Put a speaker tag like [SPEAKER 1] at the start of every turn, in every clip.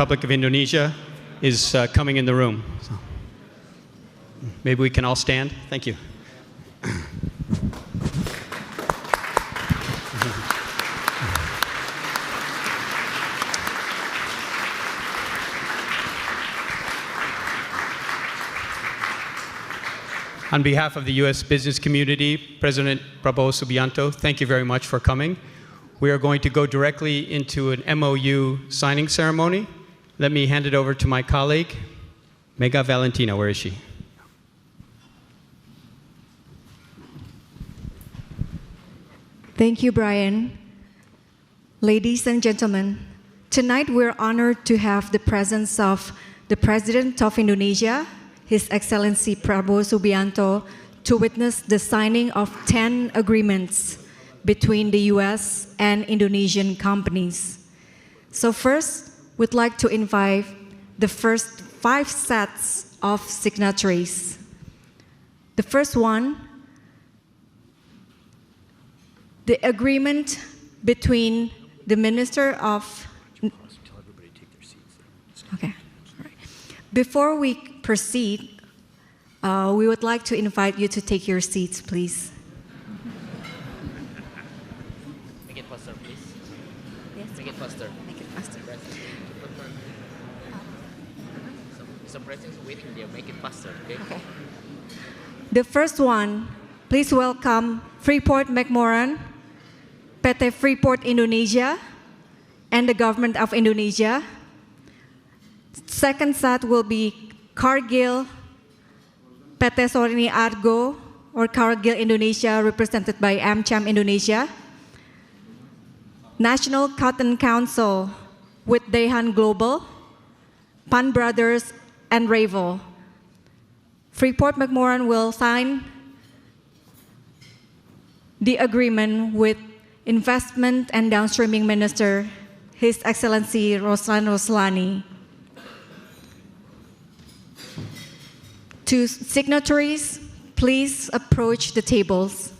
[SPEAKER 1] Republic of Indonesia is coming in the room. So maybe we can all stand. Thank you. On behalf of the U.S. business community, President Prabowo Subianto, thank you very much for coming. We are going to go directly into an MOU signing ceremony. Let me hand it over to my colleague, Mega Valentina. Where is she?
[SPEAKER 2] Thank you, Brian. Ladies and gentlemen, tonight we're honored to have the presence of the President of Indonesia, His Excellency Prabowo Subianto, to witness the signing of 10 agreements between the U.S. and Indonesian companies. So first, we'd like to invite the first 5 sets of signatories. The first one, the agreement between the Minister of... Okay. All right. Before we proceed, we would like to invite you to take your seats, please.
[SPEAKER 3] Make it faster, please.
[SPEAKER 2] Yes.
[SPEAKER 3] Make it faster.
[SPEAKER 2] Make it faster.
[SPEAKER 3] Some presidents waiting there. Make it faster, okay?
[SPEAKER 2] Okay. The first one, please welcome Freeport-McMoRan, PT Freeport Indonesia, and the government of Indonesia. Second set will be Cargill, PT Sorini Argo, or Cargill Indonesia, represented by AmCham Indonesia. National Cotton Council with Daehan Global, Pan Brothers, and Ravo. Freeport-McMoRan will sign the agreement with Investment and Downstreaming Minister, His Excellency Roslan Roslani. To signatories, please approach the tables.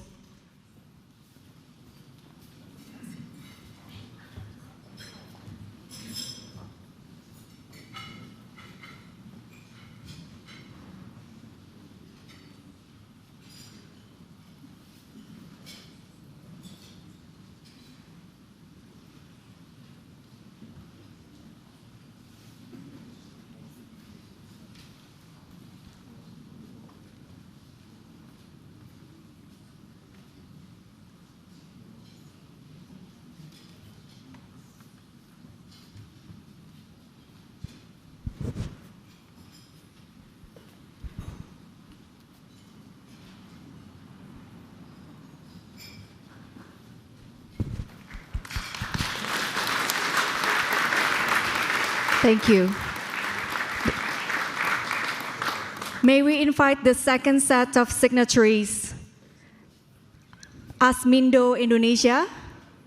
[SPEAKER 2] Thank you. May we invite the second set of signatories. Asmindo Indonesia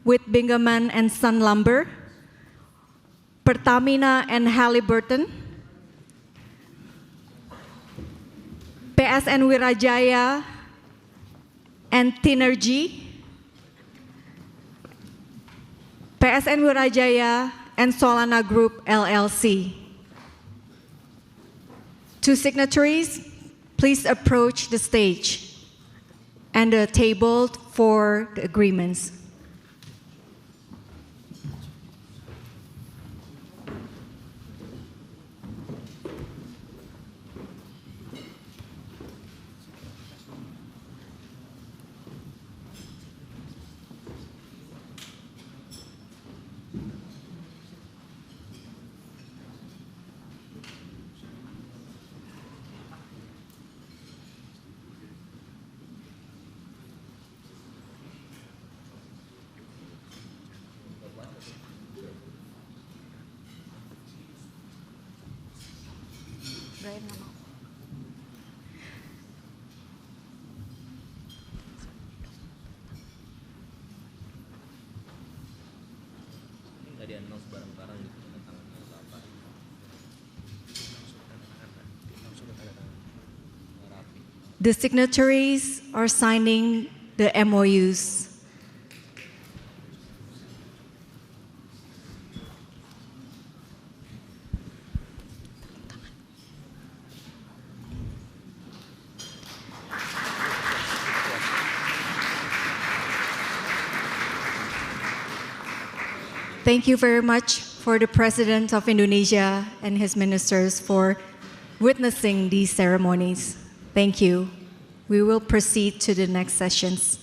[SPEAKER 2] with Bingaman and Sun Lumber, Pertamina and Halliburton, PSN Wirajaya and Tinergy, PSN Wirajaya and Solana Group LLC. Two signatories, please approach the stage and the table for the agreements. The signatories are signing the MOUs. Thank you very much for the President of Indonesia and his ministers for witnessing these ceremonies. Thank you. We will proceed to the next sessions.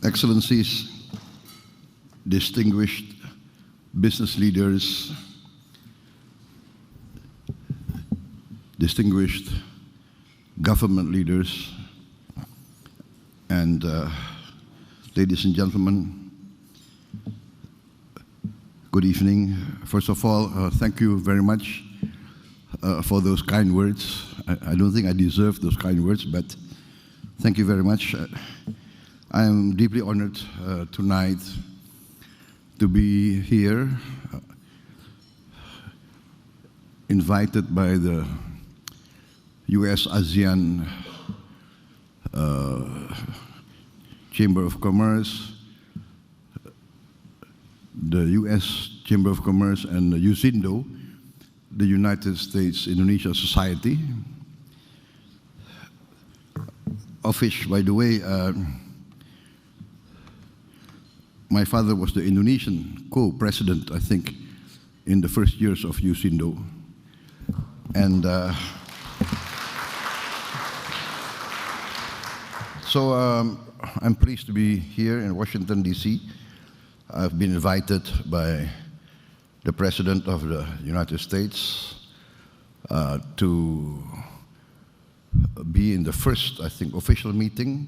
[SPEAKER 4] Excellencies, distinguished business leaders, distinguished government leaders, and ladies and gentlemen, good evening. First of all, thank you very much for those kind words. I don't think I deserve those kind words, but thank you very much. I am deeply honored tonight to be here, invited by the US-ASEAN Chamber of Commerce, the US Chamber of Commerce, and the USINDO, the United States Indonesia Society, of which, by the way, my father was the Indonesian co-president, I think, in the first years of USINDO. And so I'm pleased to be here in Washington, D.C. I've been invited by the President of the United States to be in the first, I think, official meeting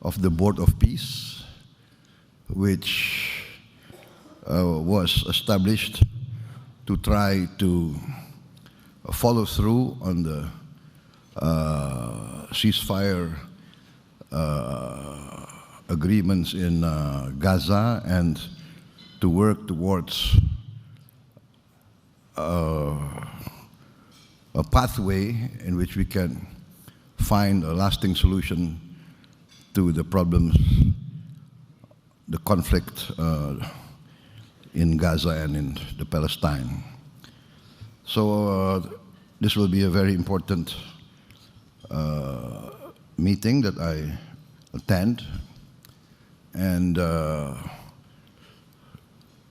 [SPEAKER 4] of the Board of Peace, which was established to try to follow through on the ceasefire agreements in Gaza and to work towards a pathway in which we can find a lasting solution to the problems, the conflict in Gaza and in the Palestine. So this will be a very important meeting that I attend, and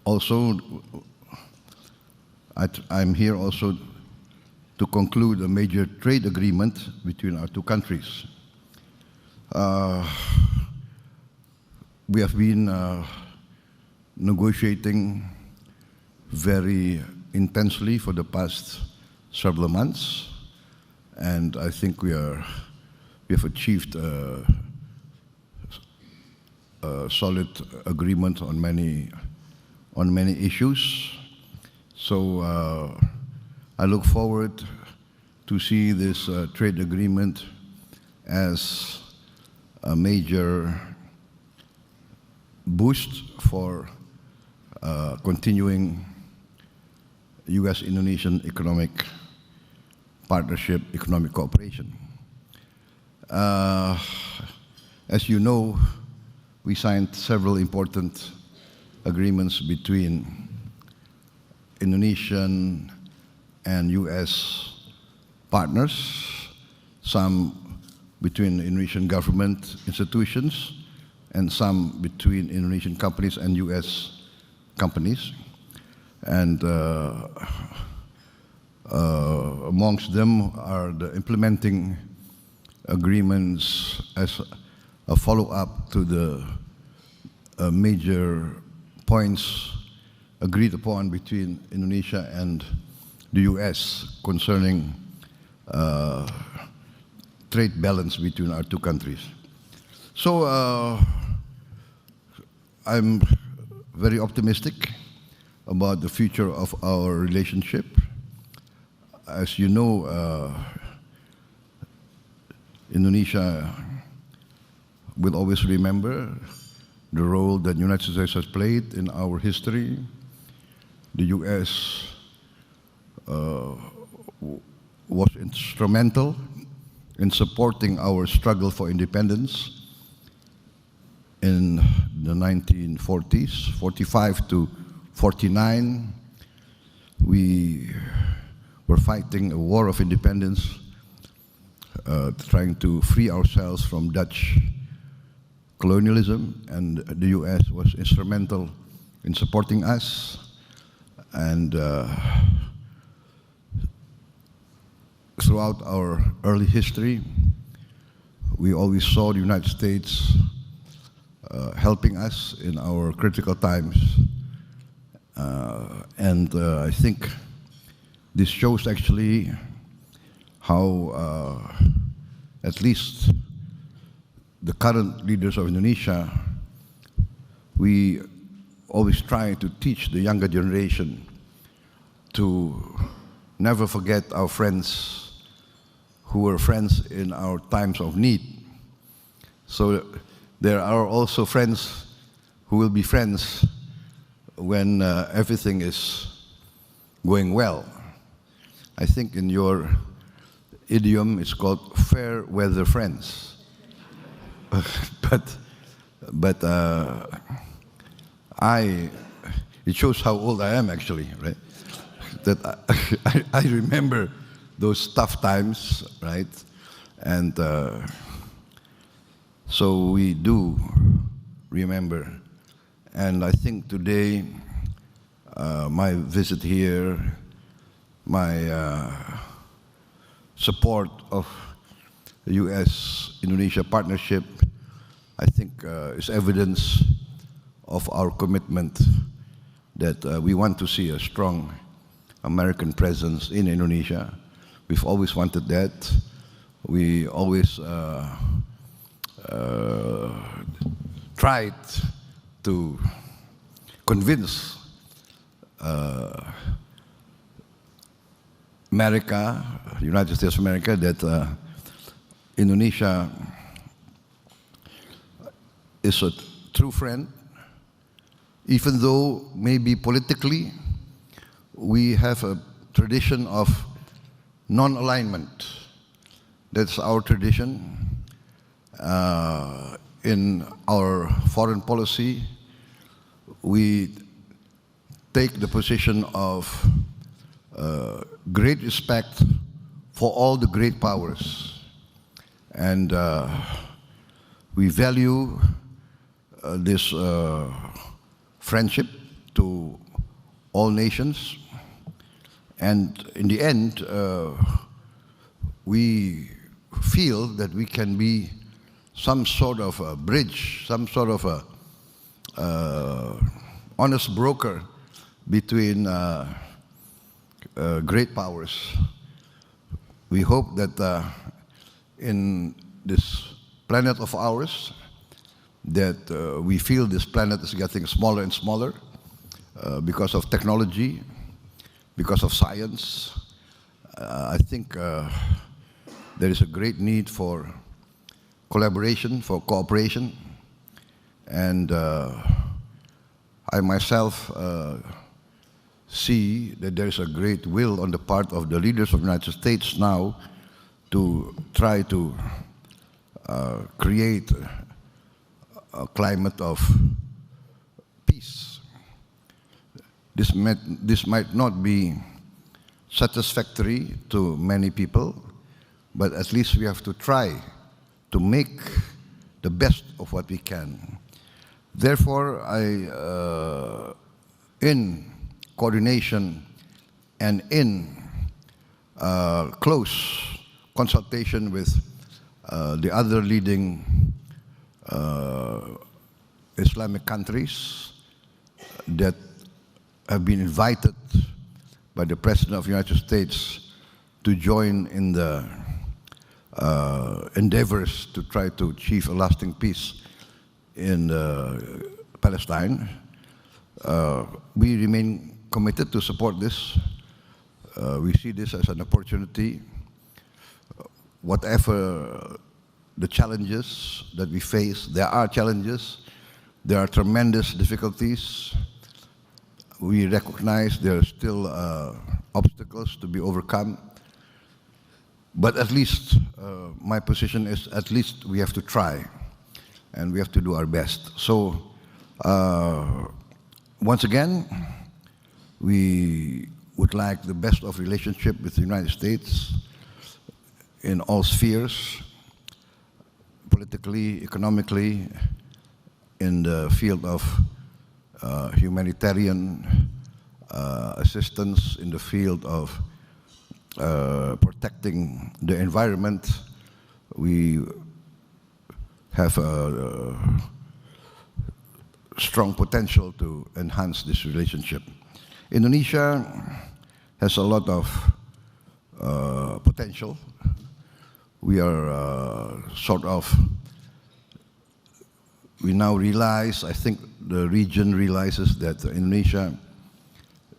[SPEAKER 4] also I'm here also to conclude a major trade agreement between our two countries. We have been negotiating very intensely for the past several months, and I think we have achieved a solid agreement on many issues. So I look forward to see this trade agreement as a major boost for continuing US-Indonesian economic partnership, economic cooperation. As you know, we signed several important agreements between Indonesian and US partners, some between the Indonesian government institutions, and some between Indonesian companies and US companies. And amongst them are the implementing agreements as a follow-up to the major points agreed upon between Indonesia and the US concerning trade balance between our two countries. So I'm very optimistic about the future of our relationship. As you know, Indonesia will always remember the role that the United States has played in our history. the U.S. Was instrumental in supporting our struggle for independence in the 1940s, 45 to 49. We were fighting a war of independence, trying to free ourselves from Dutch colonialism, and the U.S. was instrumental in supporting us. And throughout our early history, we always saw the United States helping us in our critical times. And I think this shows actually how at least the current leaders of Indonesia, we always try to teach the younger generation to never forget our friends who were friends in our times of need. So there are also friends who will be friends when everything is going well. I think in your idiom it's called fair weather friends. but it shows how old I am actually, right? That I remember those tough times, right? And so we do remember. And I think today, my visit here, my support of the U.S.-Indonesia partnership, I think is evidence of our commitment that we want to see a strong American presence in Indonesia. We've always wanted that. We always tried to convince America, United States of America, that Indonesia is a true friend, even though maybe politically we have a tradition of non-alignment. That's our tradition. In our foreign policy, we take the position of great respect for all the great powers. And we value this friendship to all nations. And in the end, we feel that we can be some sort of a bridge, some sort of a honest broker between great powers. We hope that in this planet of ours, that we feel this planet is getting smaller and smaller because of technology, because of science. I think there is a great need for collaboration, for cooperation, and I myself see that there is a great will on the part of the leaders of the United States now to try to create a climate of peace. This might not be satisfactory to many people, but at least we have to try to make the best of what we can. Therefore, in coordination and in close consultation with the other leading Islamic countries that have been invited by the President of the United States to join in the endeavors to try to achieve a lasting peace in Palestine. We remain committed to support this. We see this as an opportunity. Whatever the challenges that we face, there are challenges, there are tremendous difficulties, we recognize there are still obstacles to be overcome. But at least, my position is at least we have to try, and we have to do our best. So, once again, we would like the best of relationship with the United States in all spheres, politically, economically, in the field of humanitarian assistance, in the field of protecting the environment. We have a strong potential to enhance this relationship. Indonesia has a lot of potential. We are we now realize, I think the region realizes that Indonesia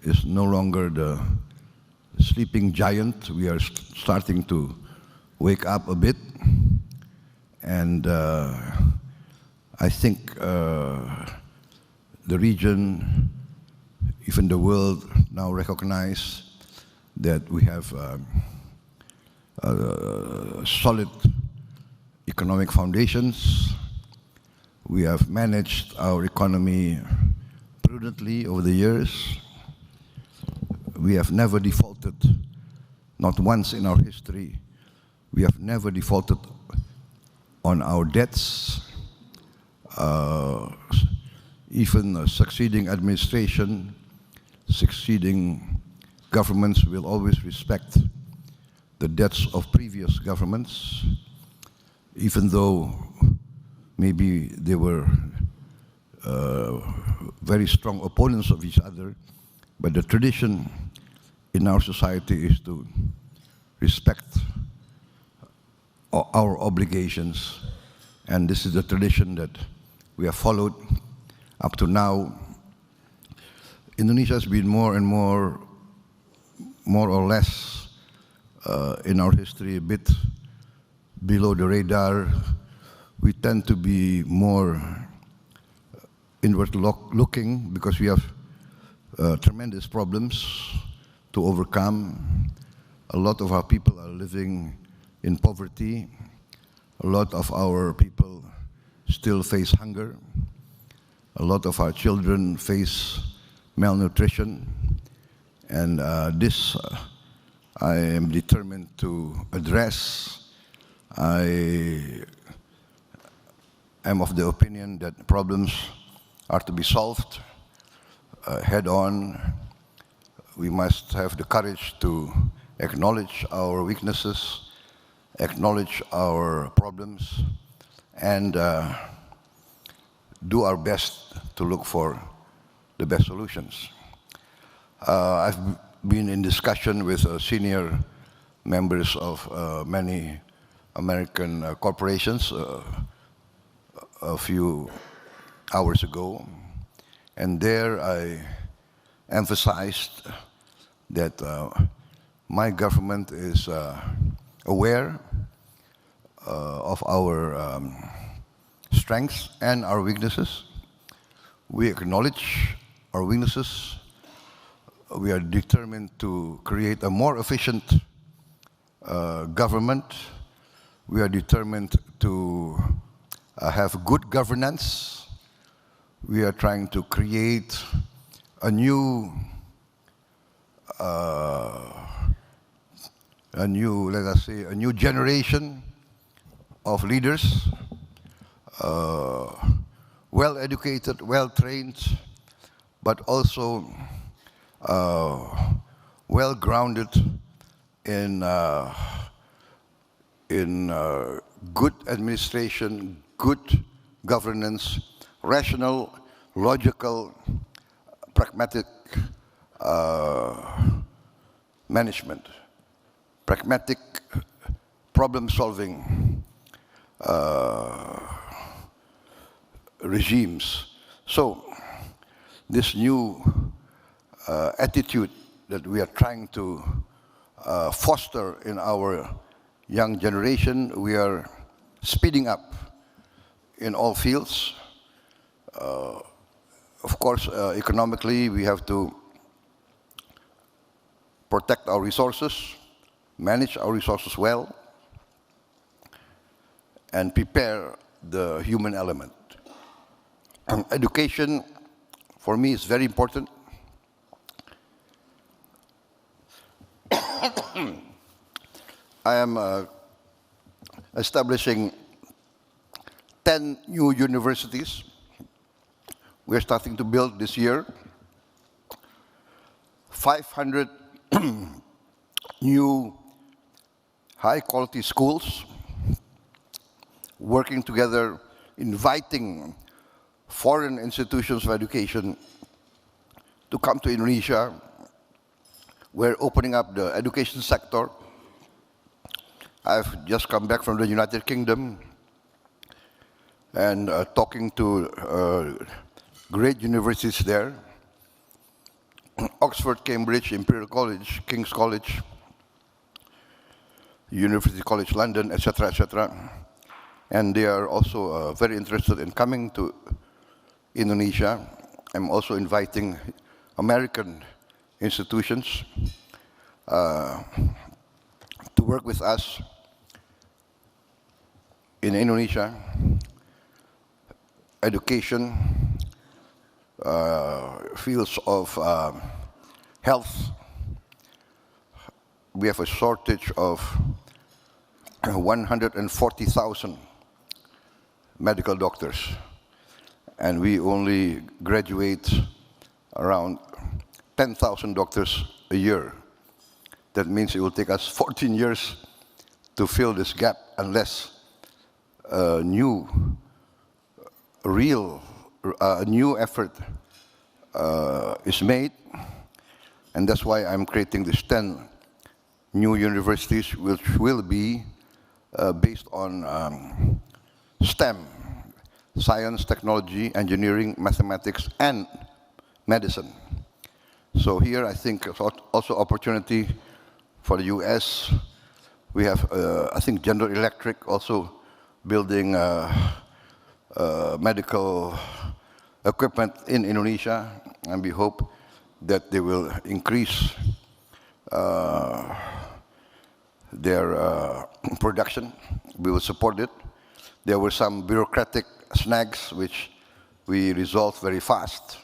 [SPEAKER 4] is no longer the sleeping giant. We are starting to wake up a bit. And I think the region, even the world, now recognize that we have solid economic foundations. We have managed our economy prudently over the years. We have never defaulted, not once in our history. We have never defaulted on our debts. Even a succeeding administration, succeeding governments will always respect the debts of previous governments, even though maybe they were very strong opponents of each other. But the tradition in our society is to respect our obligations, and this is the tradition that we have followed up to now. Indonesia has been more and more or less in our history a bit below the radar. We tend to be more inward looking because we have tremendous problems to overcome. A lot of our people are living in poverty. A lot of our people still face hunger. A lot of our children face malnutrition. And this I am determined to address. I am of the opinion that problems are to be solved head on. We must have the courage to acknowledge our weaknesses, acknowledge our problems, and do our best to look for the best solutions. I've been in discussion with senior members of many American corporations a few hours ago, and there I emphasized that my government is aware of our strengths and our weaknesses. We acknowledge our weaknesses. We are determined to create a more efficient government. We are determined to have good governance. We are trying to create a new, let us say, a new generation of leaders, well-educated, well-trained, but also well-grounded in good administration, good governance, rational, logical, pragmatic management, pragmatic problem-solving regimes. So this new attitude that we are trying to foster in our young generation, we are speeding up in all fields. Of course, economically, we have to protect our resources, manage our resources well, and prepare the human element. Education, for me, is very important. I am establishing 10 new universities. We're starting to build this year 500 new high-quality schools, working together, inviting foreign institutions of education to come to Indonesia. We're opening up the education sector. I've just come back from the United Kingdom and talking to great universities there. Oxford, Cambridge, Imperial College, King's College, University College London, etc., etc. And they are also very interested in coming to Indonesia. I'm also inviting American institutions to work with us in Indonesia. Education, fields of health. We have a shortage of 140,000 medical doctors, and we only graduate around 10,000 doctors a year. That means it will take us 14 years to fill this gap unless a new effort is made. And that's why I'm creating these 10 new universities, which will be based on STEM, science, technology, engineering, mathematics, and medicine. So here I think also opportunity for the US. We have, I think, General Electric also building medical equipment in Indonesia, and we hope that they will increase their production. We will support it. There were some bureaucratic snags which we resolved very fast.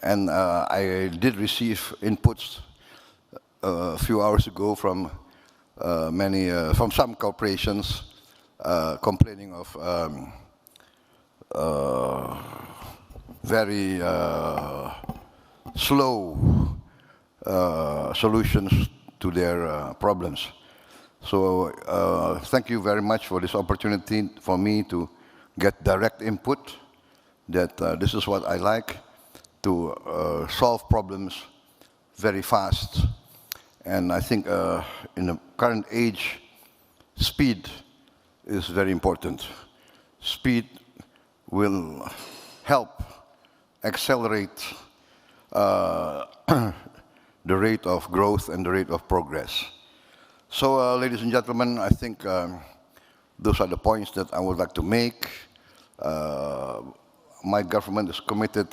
[SPEAKER 4] And I did receive inputs a few hours ago from from some corporations complaining of very slow solutions to their problems. So thank you very much for this opportunity for me to get direct input, that this is what I like, to solve problems very fast. And I think in the current age, speed is very important. Speed will help accelerate the rate of growth and the rate of progress. So, ladies and gentlemen, I think those are the points that I would like to make. My government is committed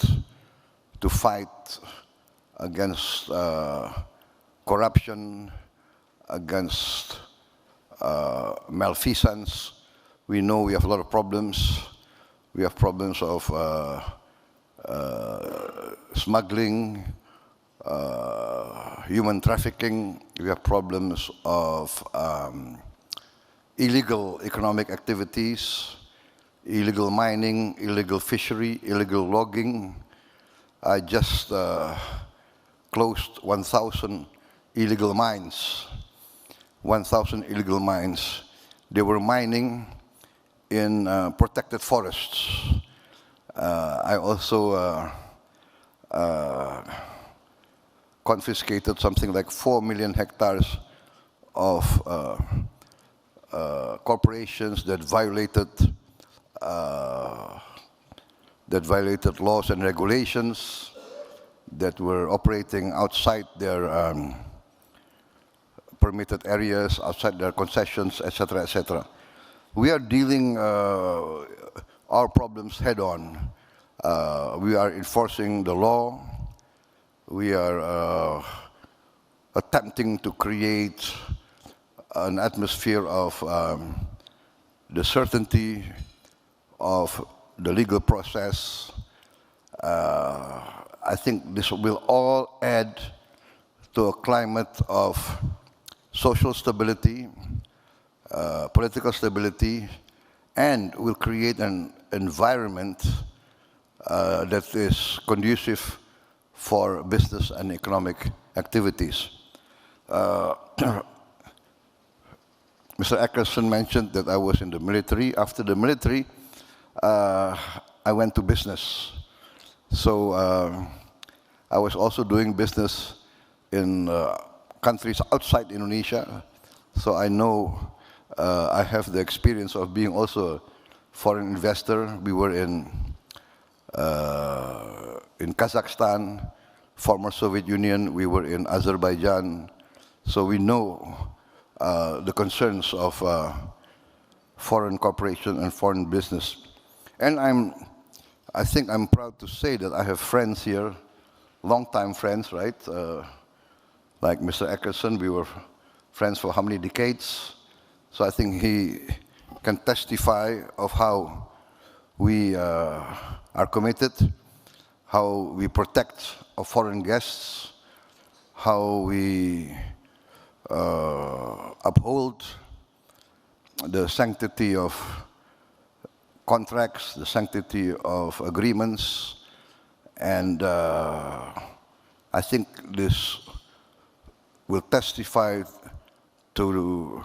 [SPEAKER 4] to fight against corruption, against malfeasance. We know we have a lot of problems. We have problems of smuggling, human trafficking. We have problems of illegal economic activities, illegal mining, illegal fishery, illegal logging. I just closed 1,000 illegal mines. 1,000 illegal mines. They were mining in protected forests. I also confiscated something like 4 million hectares of corporations that violated laws and regulations, that were operating outside their permitted areas, outside their concessions, etc., etc. We are dealing our problems head-on. We are enforcing the law. We are attempting to create an atmosphere of the certainty of the legal process. I think this will all add to a climate of social stability, political stability, and will create an environment that is conducive for business and economic activities. Mr. Eckerson mentioned that I was in the military. After the military, I went to business. So I was also doing business in countries outside Indonesia. So I know, I have the experience of being also a foreign investor. We were in Kazakhstan, former Soviet Union. We were in Azerbaijan. So we know the concerns of foreign corporation and foreign business. And I think I'm proud to say that I have friends here, long-time friends, right? Like Mr. Eckerson, we were friends for how many decades? So I think he can testify of how we are committed, how we protect our foreign guests, how we uphold the sanctity of contracts, the sanctity of agreements, and I think this will testify to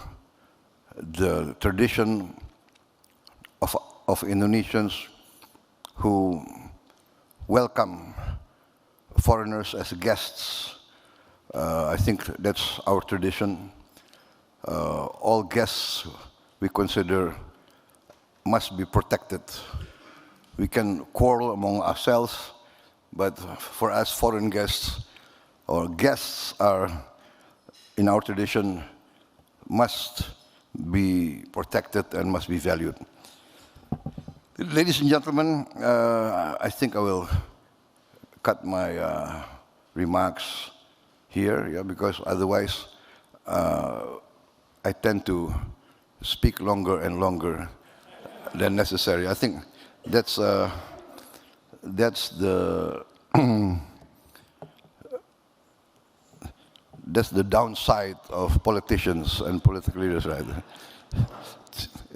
[SPEAKER 4] the tradition of Indonesians who welcome foreigners as guests. I think that's our tradition. All guests we consider must be protected. We can quarrel among ourselves, but for us foreign guests, or guests are, in our tradition, must be protected and must be valued. Ladies and gentlemen, I think I will cut my remarks here, yeah, because otherwise I tend to speak longer and longer than necessary. I think that's the that's the downside of politicians and political leaders, right?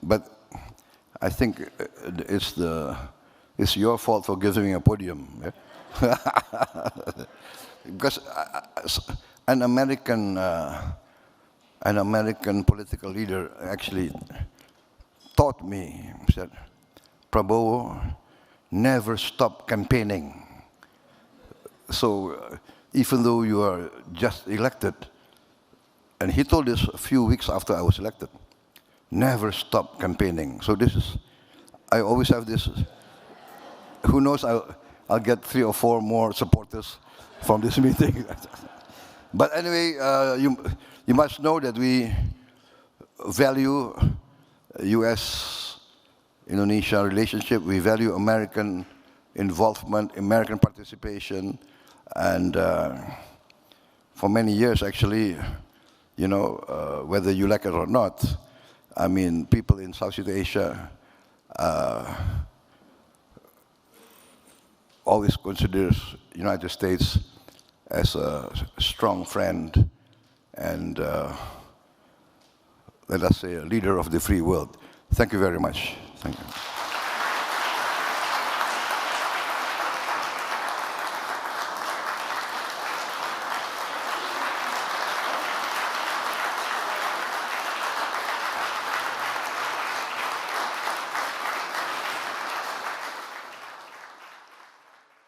[SPEAKER 4] But I think it's your fault for giving me a podium. Yeah? Because an American political leader actually taught me, said, Prabowo, never stop campaigning. So even though you are just elected, and he told this a few weeks after I was elected, never stop campaigning. So this is, I always have this, who knows, I'll get 3 or 4 more supporters from this meeting. But anyway, you must know that we value US-Indonesia relationship. We value American involvement, American participation, and for many years, actually, you know, whether you like it or not, I mean, people in Southeast Asia always considers United States as a strong friend and, let us say, a leader of the free world. Thank you very much. Thank you.